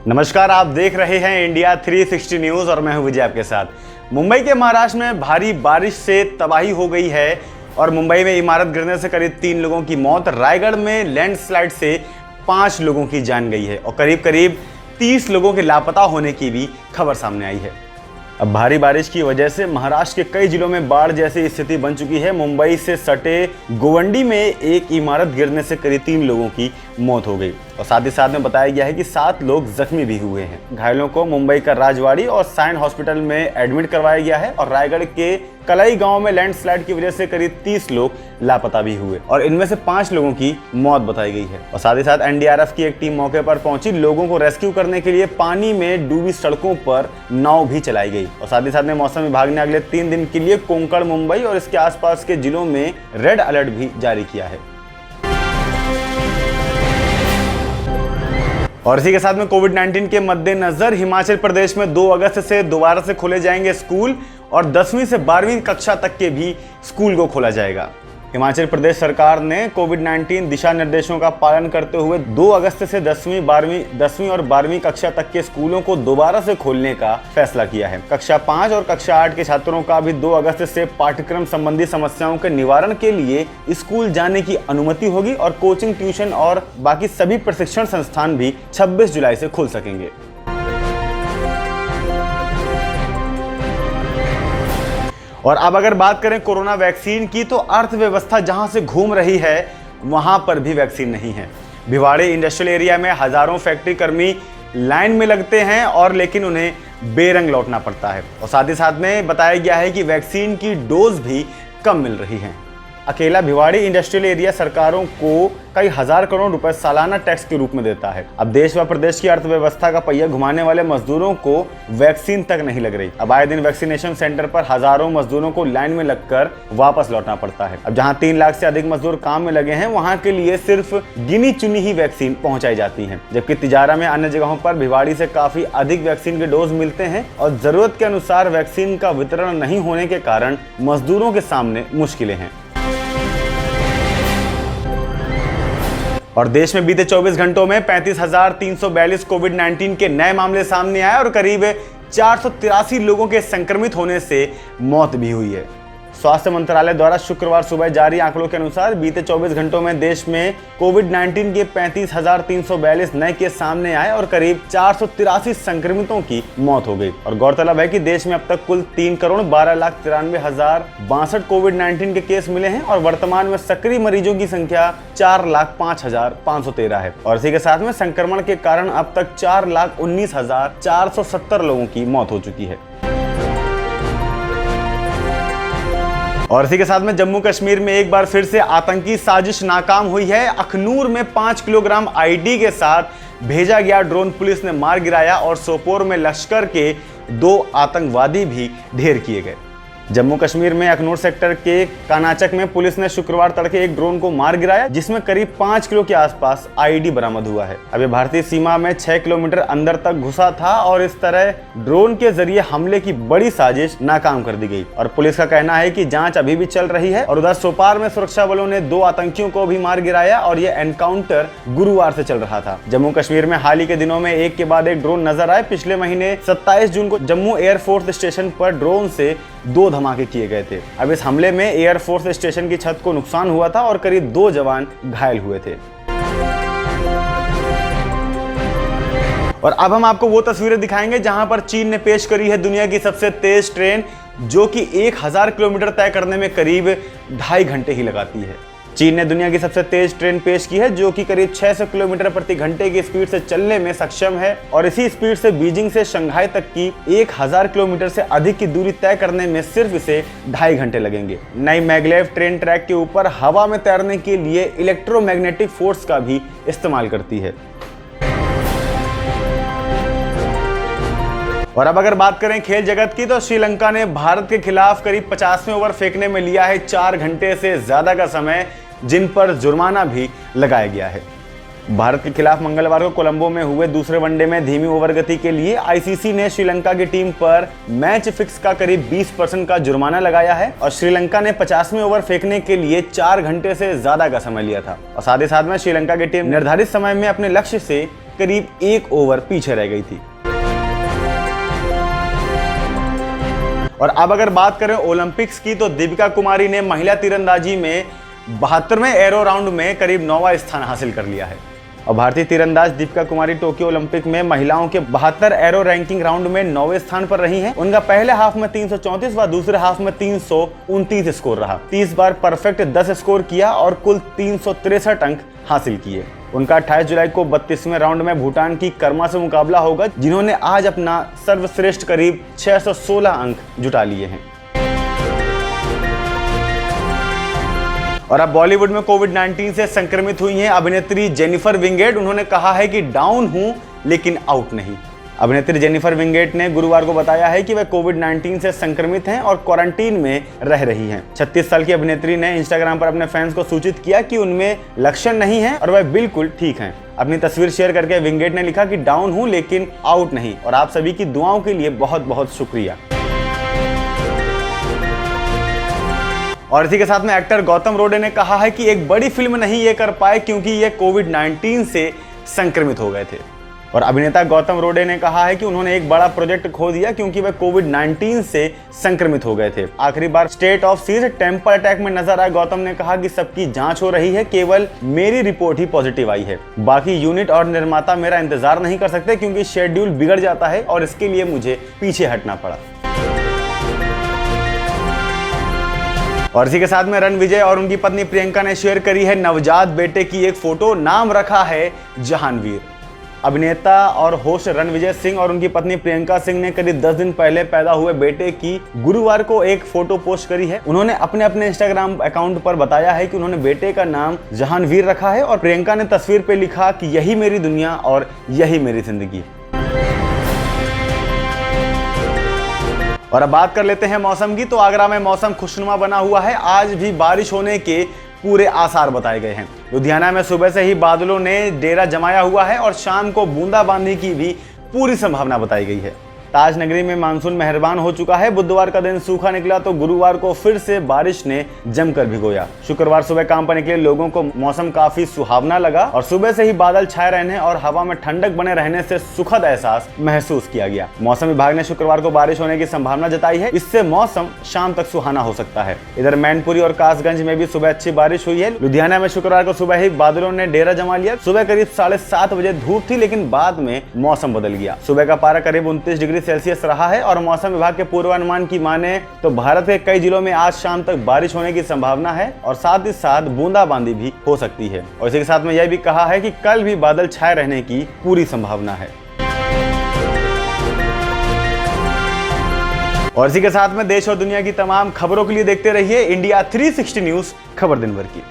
नमस्कार, आप देख रहे हैं इंडिया 360 न्यूज और मैं हूं विजय आपके साथ। मुंबई के महाराष्ट्र में भारी बारिश से तबाही हो गई है और मुंबई में इमारत गिरने से करीब 3 लोगों की मौत, रायगढ़ में लैंडस्लाइड से 5 लोगों की जान गई है और करीब 30 लोगों के लापता होने की भी खबर सामने आई है। अब भारी बारिश की वजह से महाराष्ट्र के कई जिलों में बाढ़ जैसी स्थिति बन चुकी है। मुंबई से सटे गोवंडी में एक इमारत गिरने से करीब 3 लोगों की मौत हो गई और साथ ही साथ में बताया गया है कि 7 लोग जख्मी भी हुए हैं। घायलों को मुंबई का राजवाड़ी और साइन हॉस्पिटल में एडमिट करवाया गया है और रायगढ़ के कलाई गांव में लैंडस्लाइड की वजह से करीब 30 लोग लापता भी हुए और इनमें से 5 लोगों की मौत बताई गई है। और साथ ही साथ एनडीआरएफ की एक टीम मौके पर पहुंची, लोगों को रेस्क्यू करने के लिए पानी में डूबी सड़कों पर नाव भी चलाई गई। और साथ ही साथ में मौसम विभाग ने अगले 3 दिन के लिए कोंकण, मुंबई और इसके आसपास के जिलों में रेड अलर्ट भी जारी किया है। और इसी के साथ में कोविड-19 के मद्देनजर हिमाचल प्रदेश में 2 अगस्त से दोबारा से खोले जाएंगे स्कूल और 10वीं से 12वीं कक्षा तक के भी स्कूल को खोला जाएगा। हिमाचल प्रदेश सरकार ने कोविड-19 दिशा निर्देशों का पालन करते हुए 2 अगस्त से 10वीं और 12वीं कक्षा तक के स्कूलों को दोबारा से खोलने का फैसला किया है। कक्षा 5 और कक्षा 8 के छात्रों का भी 2 अगस्त से पाठ्यक्रम संबंधी समस्याओं के निवारण के लिए स्कूल जाने की अनुमति होगी और कोचिंग, ट्यूशन और बाकी सभी प्रशिक्षण संस्थान भी 26 जुलाई से खुल सकेंगे। और अब अगर बात करें कोरोना वैक्सीन की, तो अर्थव्यवस्था जहां से घूम रही है वहां पर भी वैक्सीन नहीं है। भिवाड़ी इंडस्ट्रियल एरिया में हजारों फैक्ट्री कर्मी लाइन में लगते हैं और लेकिन उन्हें बेरंग लौटना पड़ता है और साथ ही साथ में बताया गया है कि वैक्सीन की डोज भी कम मिल रही हैं। अकेला भिवाड़ी इंडस्ट्रियल एरिया सरकारों को कई हजार करोड़ रुपए सालाना टैक्स के रूप में देता है। अब देश व प्रदेश की अर्थव्यवस्था का पहिया घुमाने वाले मजदूरों को वैक्सीन तक नहीं लग रही। अब आए दिन वैक्सीनेशन सेंटर पर हजारों मजदूरों को लाइन में लगकर वापस लौटना पड़ता है। अब जहां 3 लाख से अधिक मजदूर काम में लगे हैं, वहां के लिए सिर्फ गिनी चुनी ही वैक्सीन पहुंचाई जाती है, जबकि तिजारा में अन्य जगहों पर भिवाड़ी से काफी अधिक वैक्सीन के डोज मिलते हैं और जरूरत के अनुसार वैक्सीन का वितरण नहीं होने के कारण मजदूरों के सामने मुश्किलें हैं। और देश में बीते 24 घंटों में 35,342 कोविड-19 के नए मामले सामने आए और करीब 483 लोगों के संक्रमित होने से मौत भी हुई है। स्वास्थ्य मंत्रालय द्वारा शुक्रवार सुबह जारी आंकड़ों के अनुसार बीते 24 घंटों में देश में कोविड-19 के 35,342 नए केस सामने आए और करीब 483 संक्रमितों की मौत हो गई। और गौरतलब है कि देश में अब तक कुल 3,12,93,062 कोविड-19 के केस मिले हैं और वर्तमान में सक्रिय मरीजों की संख्या 4,05,513 है। और इसी के साथ में संक्रमण के कारण अब तक 4,19,470 लोगों की मौत हो चुकी है। और इसी के साथ में जम्मू कश्मीर में एक बार फिर से आतंकी साजिश नाकाम हुई है। अखनूर में 5 किलोग्राम आईडी के साथ भेजा गया ड्रोन पुलिस ने मार गिराया और सोपोर में लश्कर के 2 आतंकवादी भी ढेर किए गए। जम्मू कश्मीर में अखनूर सेक्टर के कानाचक में पुलिस ने शुक्रवार तड़के एक ड्रोन को मार गिराया, जिसमें करीब 5 किलो के आसपास आईडी बरामद हुआ है। अब ये भारतीय सीमा में 6 किलोमीटर अंदर तक घुसा था और इस तरह ड्रोन के जरिए हमले की बड़ी साजिश नाकाम कर दी गई। और पुलिस का कहना है कि जांच अभी भी चल रही है। और उधर सोपार में सुरक्षा बलों ने 2 आतंकियों को भी मार गिराया और यह एनकाउंटर गुरुवार से चल रहा था। जम्मू कश्मीर में हाल ही के दिनों में एक के बाद एक ड्रोन नजर आए। पिछले महीने 27 जून को जम्मू एयरफोर्स स्टेशन पर ड्रोन से 2 धमाके किए गए थे। अब इस हमले में एयरफोर्स स्टेशन की छत को नुकसान हुआ था और करीब 2 जवान घायल हुए थे। और अब हम आपको वो तस्वीरें दिखाएंगे जहां पर चीन ने पेश करी है दुनिया की सबसे तेज ट्रेन, जो कि 1000 किलोमीटर तय करने में करीब 2.5 घंटे ही लगाती है। चीन ने दुनिया की सबसे तेज ट्रेन पेश की है, जो कि करीब 600 किलोमीटर प्रति घंटे की स्पीड से चलने में सक्षम है और इसी स्पीड से बीजिंग से शंघाई तक की 1000 किलोमीटर से अधिक की दूरी तय करने में सिर्फ इसे 2.5 घंटे लगेंगे। नई मैगलेव ट्रेन ट्रैक के ऊपर हवा में तैरने के लिए इलेक्ट्रोमैग्नेटिक फोर्स का भी इस्तेमाल करती है। और अब अगर बात करें खेल जगत की, तो श्रीलंका ने भारत के खिलाफ करीब 50वें ओवर फेंकने में लिया है 4 घंटे से ज्यादा का समय, जिन पर जुर्माना भी लगाया गया है। भारत के खिलाफ मंगलवार को कोलंबो में हुए दूसरे वनडे में धीमी ओवर गति के लिए आईसीसी ने श्रीलंका की टीम पर मैच फिक्स का करीब 20% का जुर्माना लगाया है और श्रीलंका ने 50वें ओवर फेंकने के लिए 4 घंटे से ज्यादा का समय लिया था। और साथ ही साथ में श्रीलंका की टीम निर्धारित समय में अपने लक्ष्य से करीब 1 ओवर पीछे रह गई थी। और अब अगर बात करें ओलंपिक्स की, तो दीपिका कुमारी ने महिला तीरंदाजी में 72वें एरो राउंड में करीब 9वां स्थान हासिल कर लिया है। और भारतीय तीरंदाज दीपिका कुमारी टोक्यो ओलंपिक में महिलाओं के 72 एरो रैंकिंग राउंड में 9वें स्थान पर रही हैं। उनका पहले हाफ में 334 व दूसरे हाफ में 329 स्कोर रहा। 30 बार परफेक्ट 10 स्कोर किया और कुल 363 अंक हासिल किए। उनका 28 जुलाई को 32वें राउंड में भूटान की कर्मा से मुकाबला होगा, जिन्होंने आज अपना सर्वश्रेष्ठ करीब 616 अंक जुटा लिए हैं। और अब बॉलीवुड में कोविड-19 से संक्रमित हुई हैं अभिनेत्री जेनिफर विंगेट। उन्होंने कहा है कि डाउन हूं लेकिन आउट नहीं। अभिनेत्री जेनिफर विंगेट ने गुरुवार को बताया है कि वह कोविड-19 से संक्रमित हैं और क्वारंटीन में रह रही हैं। 36 साल की अभिनेत्री ने इंस्टाग्राम पर अपने फैंस को सूचित किया कि उनमें लक्षण नहीं है और वह बिल्कुल ठीक हैं। अपनी तस्वीर शेयर करके विंगेट ने लिखा कि डाउन हूं लेकिन आउट नहीं, और आप सभी की दुआओं के लिए बहुत बहुत शुक्रिया। और इसी के साथ में एक्टर गौतम रोडे ने कहा है कि एक बड़ी फिल्म नहीं ये कर पाए क्योंकि ये कोविड-19 से संक्रमित हो गए थे। और अभिनेता गौतम रोडे ने कहा है कि उन्होंने एक बड़ा प्रोजेक्ट खो दिया क्योंकि वे कोविड-19 से संक्रमित हो गए थे। आखिरी बार state of siege temper attack में नजर आए गौतम ने कहा कि सबकी जांच हो रही है, केवल मेरी रिपोर्ट ही पॉजिटिव आई है। बाकी यूनिट और निर्माता मेरा इंतजार नहीं कर सकते क्योंकि शेड्यूल बिगड़ जाता है और इसके लिए मुझे पीछे हटना पड़ा। और इसी के साथ में रणविजय और उनकी पत्नी प्रियंका ने शेयर करी है नवजात बेटे की एक फोटो, नाम रखा है जहानवीर। अभिनेता और होस्ट रणविजय सिंह और उनकी पत्नी प्रियंका सिंह ने करीब 10 दिन पहले पैदा हुए बेटे की गुरुवार को एक फोटो पोस्ट करी है। उन्होंने अपने इंस्टाग्राम अकाउंट पर बताया है कि उन्होंने बेटे का नाम जहानवीर रखा है और प्रियंका ने तस्वीर पे लिखा कि यही मेरी दुनिया और यही मेरी जिंदगी। और अब बात कर लेते हैं मौसम की, तो आगरा में मौसम खुशनुमा बना हुआ है। आज भी बारिश होने के पूरे आसार बताए गए हैं। लुधियाना में सुबह से ही बादलों ने डेरा जमाया हुआ है और शाम को बूंदाबांदी की भी पूरी संभावना बताई गई है। ताज नगरी में मानसून मेहरबान हो चुका है। बुधवार का दिन सूखा निकला तो गुरुवार को फिर से बारिश ने जमकर भिगोया। शुक्रवार सुबह काम पर निकले लोगों को मौसम काफी सुहावना लगा और सुबह से ही बादल छाए रहने और हवा में ठंडक बने रहने से सुखद एहसास महसूस किया गया। मौसम विभाग ने शुक्रवार को बारिश होने की संभावना जताई है, इससे मौसम शाम तक सुहाना हो सकता है। इधर मैनपुरी और कासगंज में भी सुबह अच्छी बारिश हुई है। लुधियाना में शुक्रवार को सुबह ही बादलों ने डेरा जमा लिया। सुबह करीब 7:30 बजे धूप थी, लेकिन बाद में मौसम बदल गया। सुबह का पारा करीब 29 डिग्री सेल्सियस रहा है और मौसम विभाग के पूर्वानुमान की माने तो भारत के कई जिलों में आज शाम तक बारिश होने की संभावना है और साथ ही साथ बूंदाबांदी भी हो सकती है। और इसी के साथ में यह भी कहा है कि कल भी बादल छाए रहने की पूरी संभावना है। और इसी के साथ में देश और दुनिया की तमाम खबरों के लिए देखते रहिए इंडिया 360 न्यूज, खबर दिन भर की।